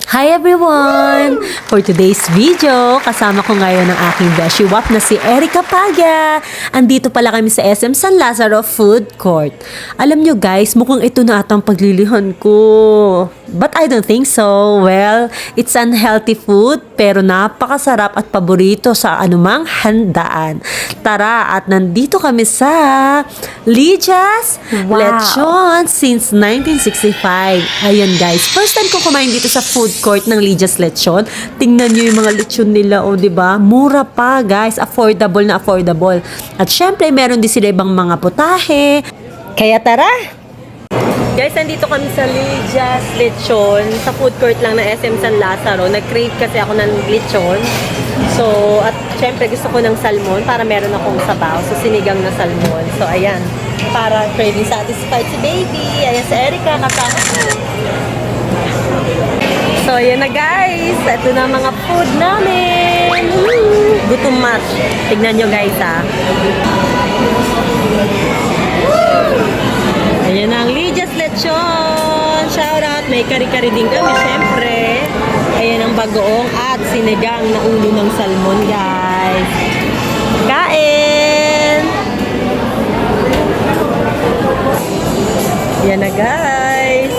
Hi everyone! For today's video, kasama ko ngayon ang aking beshi wap na si Erica Paga. Andito pala kami sa SM San Lazaro Food Court. Alam nyo guys, mukhang ito na atang paglilihan ko. But I don't think so. Well, it's unhealthy food pero napakasarap at paborito sa anumang handaan. Tara, at nandito kami sa Lija's Lechon since 1965. Ayun guys, first time ko kumain dito sa food court ng Lija's Lechon. Tingnan nyo yung mga lechon nila, oh, diba? Mura pa, guys. Affordable na affordable. At syempre, meron din sila ibang mga putahe. Kaya tara! Guys, nandito kami sa Lija's Lechon. Sa food court lang ng SM San Lazaro. Nag-crave kasi ako ng lechon. So, at syempre, gusto ko ng salmon para meron akong sabaw. So, sinigang na salmon. So, ayan. Para craving satisfied si baby. Ayan si Erica, kasama ko. So, ayan na guys. Ito na mga food namin. Gutom match. Tignan nyo guys ha. Ayan ang Lija's Lechon. Shout out. May kari-kari din kami syempre. Ayan ang bagoong at sinigang na ulo ng salmon guys. Kain! Ayan na guys.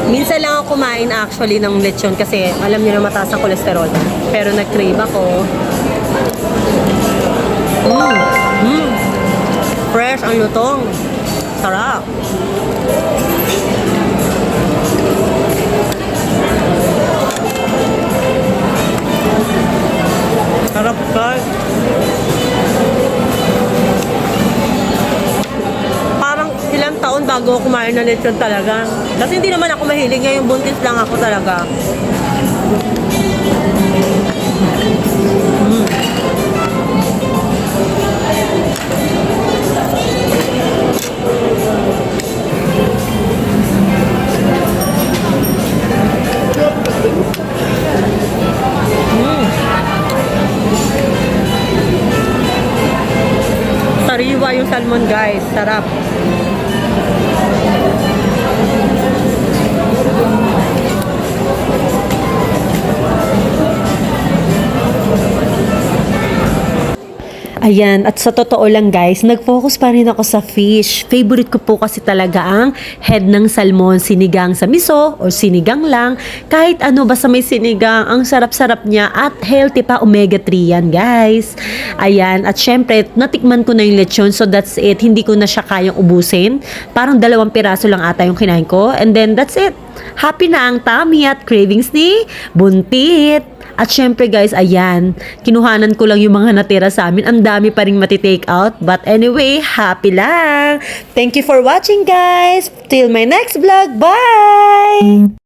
Minsan lang ako kumain actually ng lechon kasi alam niyo na mataas ang kolesterol. Pero nag-crave ako. Fresh ang lutong. Sarap. Sarap guys. Ilang taon bago ako kumain ng lechon talaga. Kasi hindi naman ako mahilig. Ngayon buntis lang ako talaga. Sariwa yung salmon guys. Sarap. Ayan, at sa totoo lang guys, nag-focus pa rin ako sa fish. Favorite ko po kasi talaga ang head ng salmon, sinigang sa miso o sinigang lang. Kahit ano basta may sinigang, ang sarap-sarap niya at healthy pa, omega 3 yan guys. Ayan, at syempre, natikman ko na yung lechon so that's it. Hindi ko na siya kayang ubusin. Parang 2 piraso lang ata yung kinain ko and then that's it. Happy na ang tummy at cravings ni Buntit. At syempre guys, ayan, kinuhanan ko lang yung mga natira sa amin. Ang dami pa rin mati-take out. But anyway, happy lang. Thank you for watching guys. Till my next vlog. Bye!